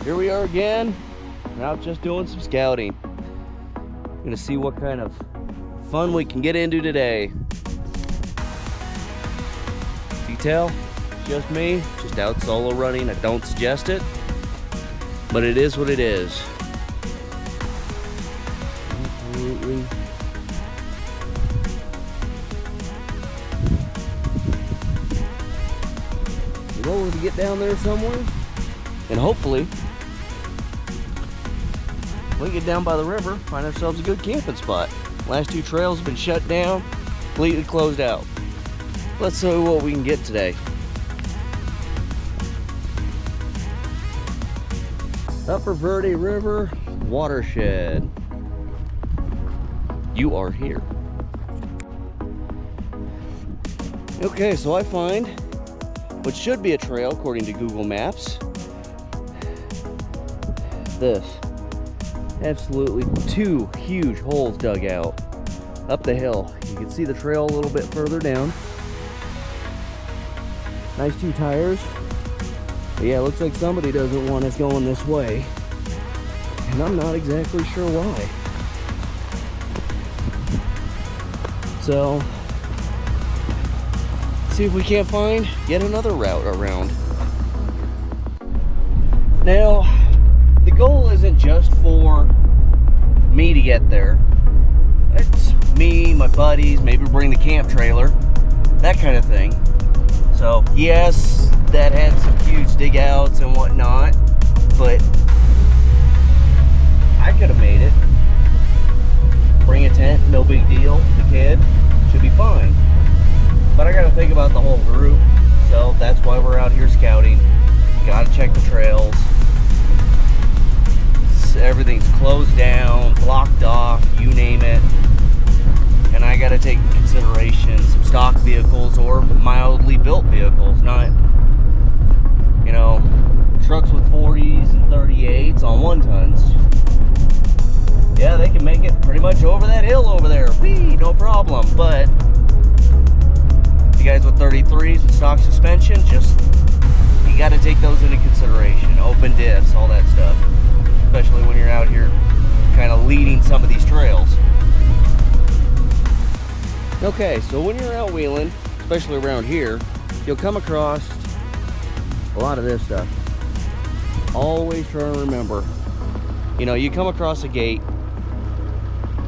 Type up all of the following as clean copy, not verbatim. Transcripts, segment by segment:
Here we are again. We're out just doing some scouting. Gonna see what kind of fun we can get into today. Detail, just me, just out solo running. I don't suggest it, but it is what it is. Absolutely. The goal is to get down there somewhere, and hopefully we get down by the river, find ourselves a good camping spot. Last two trails have been shut down, completely closed out. Let's see what we can get today. Upper Verde River watershed. You are here. Okay, so I find what should be a trail according to Google Maps. This. Absolutely two huge holes dug out up the hill. You can see the trail a little bit further down. Nice two tires. But yeah, it looks like somebody doesn't want us going this way, and I'm not exactly sure why. So, see if we can't find yet another route around. Now, the goal isn't just for me to get there. It's me, my buddies, maybe bring the camp trailer, that kind of thing. So yes, that had some huge dig outs and whatnot, but I could have made it. Bring a tent, no big deal. The kid should be fine. But I gotta think about the whole group, so that's why we're out here scouting. Gotta check the trails. Everything's closed down, blocked off, you name it. And I gotta take into consideration some stock vehicles or mildly built vehicles, not, you know, trucks with 40s and 38s on 1-tons. Yeah, they can make it pretty much over that hill over there. Whee, no problem. But you guys with 33s and stock suspension, just, you gotta take those into consideration. Open diffs, all that stuff. Especially when you're out here kind of leading some of these trails. Okay, so when you're out wheeling, especially around here, you'll come across a lot of this stuff. Always try to remember, you know, you come across a gate,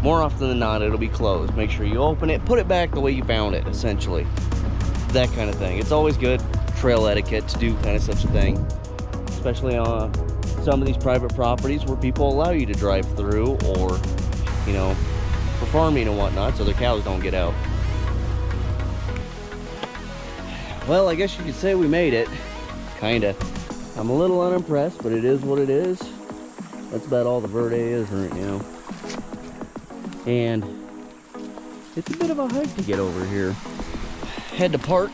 more often than not it'll be closed. Make sure you open it, put it back the way you found it, essentially. That kind of thing. It's always good trail etiquette to do kind of such a thing, especially on some of these private properties where people allow you to drive through, or, you know, for farming and whatnot, so their cows don't get out. Well, I guess you could say we made it. Kinda. I'm a little unimpressed, but it is what it is. That's about all the Verde is right now. And it's a bit of a hike to get over here. Had to park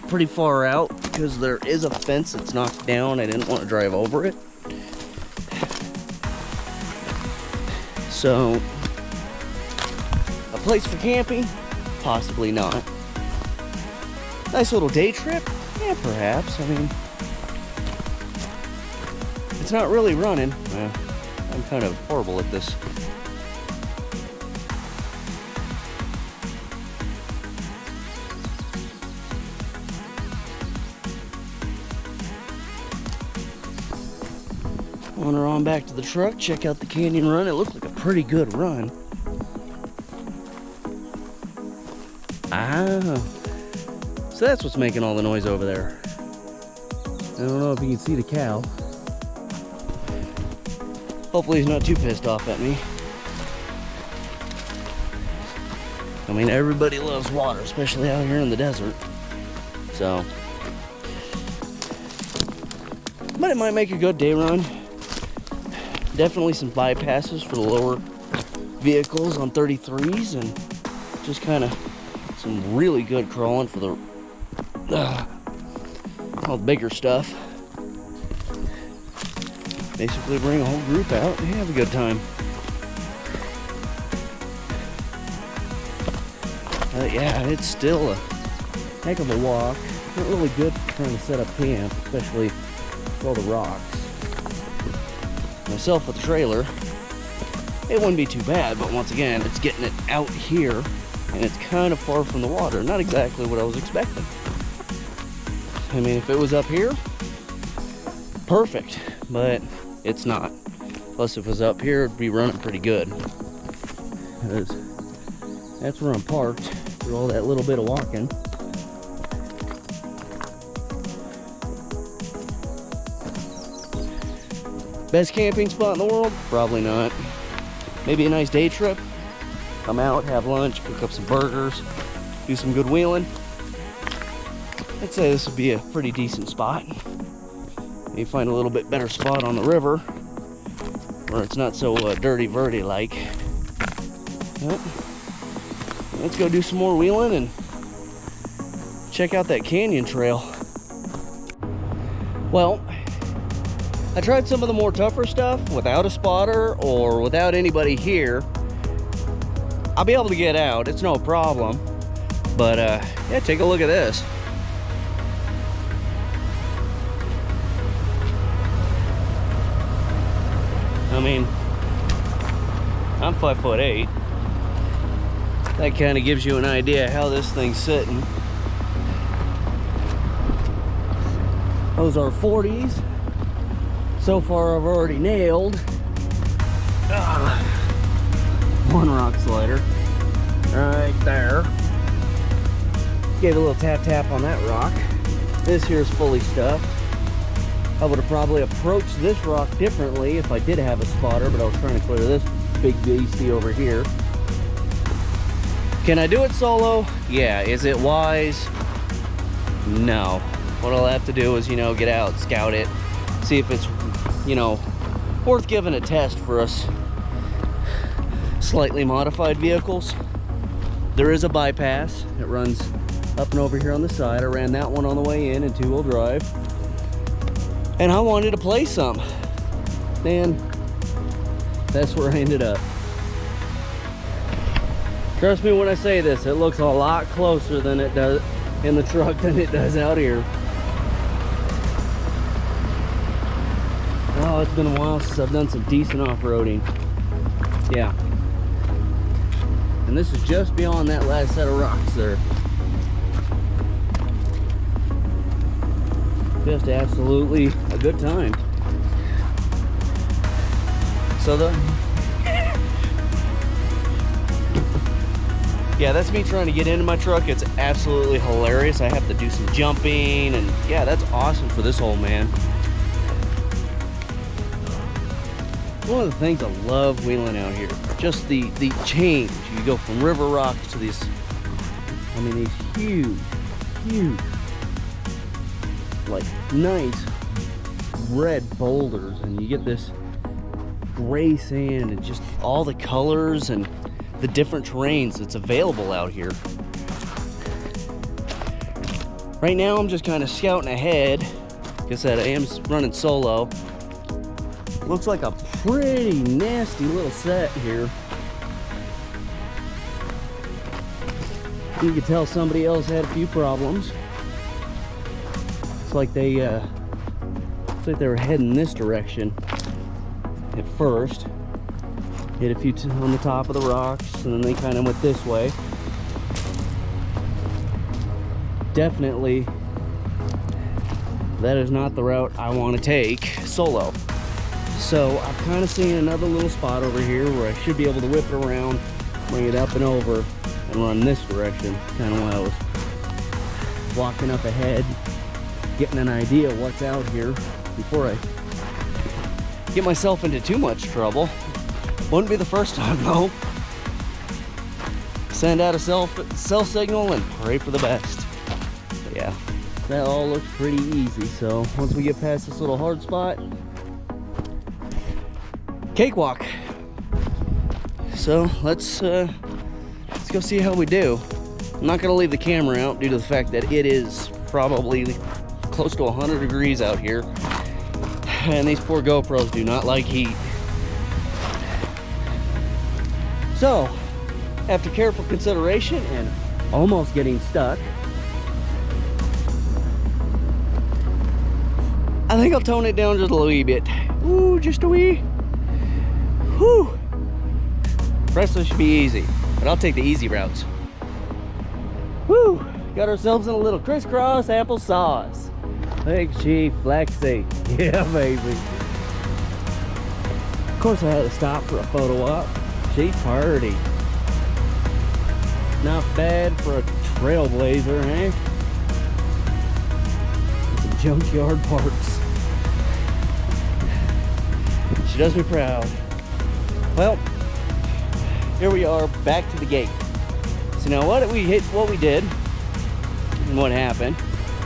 pretty far out because there is a fence that's knocked down. I didn't want to drive over it. So, a place for camping? Possibly not. Nice little day trip? Yeah, perhaps. I mean, it's not really running. Well, I'm kind of horrible at this. Wander on back to the truck, check out the canyon run. It looked like a pretty good run. Ah, so that's what's making all the noise over there. I don't know if you can see the cow. Hopefully he's not too pissed off at me. I mean, everybody loves water, especially out here in the desert. So, but it might make a good day run. Definitely some bypasses for the lower vehicles on 33s, and just kind of some really good crawling for the all the bigger stuff. Basically bring a whole group out and have a good time. Yeah, it's still a heck of a walk. Not really good for trying to set up camp, especially with all the rocks. myself with the trailer, it wouldn't be too bad. But once again, it's getting it out here, and it's kind of far from the water. Not exactly what I was expecting. I mean, if it was up here, perfect, but it's not. Plus, if it was up here, it'd be running pretty good. Because that's where I'm parked through all that little bit of walking. Best camping spot in the world? Probably not. Maybe a nice day trip. Come out, have lunch, cook up some burgers, do some good wheeling. I'd say this would be a pretty decent spot. Maybe find a little bit better spot on the river where it's not so dirty-verty like. Well, let's go do some more wheeling and check out that canyon trail. Well, I tried some of the more tougher stuff without a spotter or without anybody here. I'll be able to get out, it's no problem. But yeah, take a look at this. I mean, I'm 5'8". That kind of gives you an idea how this thing's sitting. Those are 40s. So far I've already nailed one rock slider right there. Gave a little tap on that rock. This here is fully stuffed. I would have probably approached this rock differently if I did have a spotter, but I was trying to clear this big beastie over here. Can I do it solo? Yeah. Is it wise? No. What I'll have to do is, get out, scout it, see if it's, worth giving a test for us slightly modified vehicles. There is a bypass. It runs up and over here on the side. I ran that one on the way in 2-wheel drive. And I wanted to play some. And that's where I ended up. Trust me when I say this, it looks a lot closer than it does in the truck than it does out here. Oh, it's been a while since I've done some decent off-roading. Yeah. And this is just beyond that last set of rocks there. Just absolutely a good time. So yeah, that's me trying to get into my truck. It's absolutely hilarious. I have to do some jumping, and yeah, that's awesome for this old man. One of the things I love wheeling out here, just the change. You go from river rocks to these, these huge, like nice red boulders, and you get this gray sand and just all the colors and the different terrains that's available out here. Right now I'm just kind of scouting ahead. Like I said, I am running solo. Looks like a pretty nasty little set here. You can tell somebody else had a few problems. It's like they were heading this direction at first. Hit a few on the top of the rocks, and then they kind of went this way. Definitely, that is not the route I want to take solo. So I'm kind of seeing another little spot over here where I should be able to whip it around, bring it up and over, and run this direction. Kind of while I was walking up ahead, getting an idea of what's out here before I get myself into too much trouble. Wouldn't be the first time though. Send out a cell signal and pray for the best. But yeah, that all looks pretty easy. So once we get past this little hard spot, cakewalk. So let's go see how we do. I'm not gonna leave the camera out due to the fact that it is probably close to 100 degrees out here, and these poor GoPros do not like heat. So after careful consideration and almost getting stuck, I think I'll tone it down just a wee bit. Ooh, just a wee. Whew. Rest of it should be easy, but I'll take the easy routes. Whew. Got ourselves in a little crisscross applesauce. Thanks, Chief. Flexi. Yeah, baby. Of course, I had to stop for a photo op. Chief party. Not bad for a trailblazer, eh? Some junkyard parts. She does me proud. Well, here we are back to the gate. So now what we did and what happened.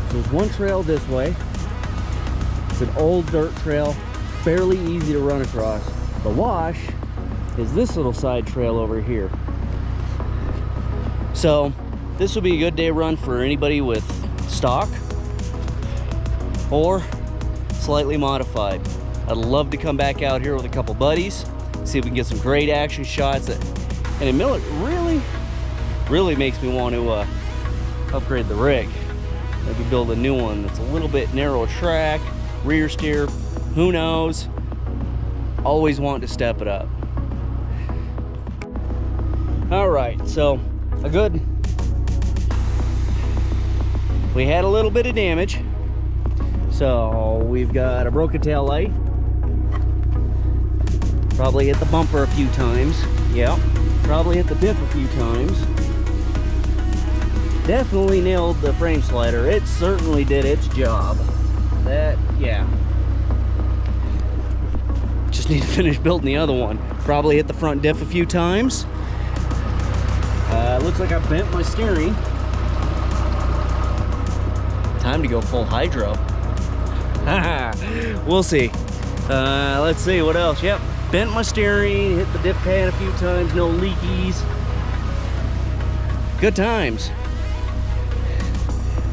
So there's one trail this way. It's an old dirt trail, fairly easy to run across. The wash is this little side trail over here. So this will be a good day run for anybody with stock or slightly modified. I'd love to come back out here with a couple buddies, see if we can get some great action shots. And a Miller really makes me want to upgrade the rig. Maybe build a new one that's a little bit narrow track, rear steer, who knows. Always want to step it up. All right, so we had a little bit of damage. So we've got a broken tail light. Probably hit the bumper a few times. Yeah, probably hit the diff a few times. Definitely nailed the frame slider. It certainly did its job. That, yeah. Just need to finish building the other one. Probably hit the front diff a few times. Looks like I bent my steering. Time to go full hydro. We'll see. Let's see what else. Yep, bent my steering, hit the dip pan a few times, no leakies. Good times.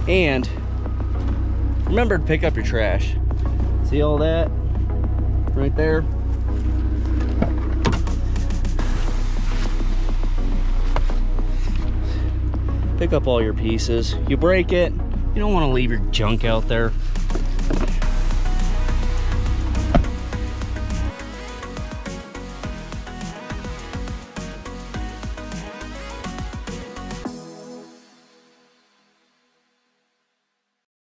And remember to pick up your trash. See all that right there? Pick up all your pieces. You break it, you don't want to leave your junk out there.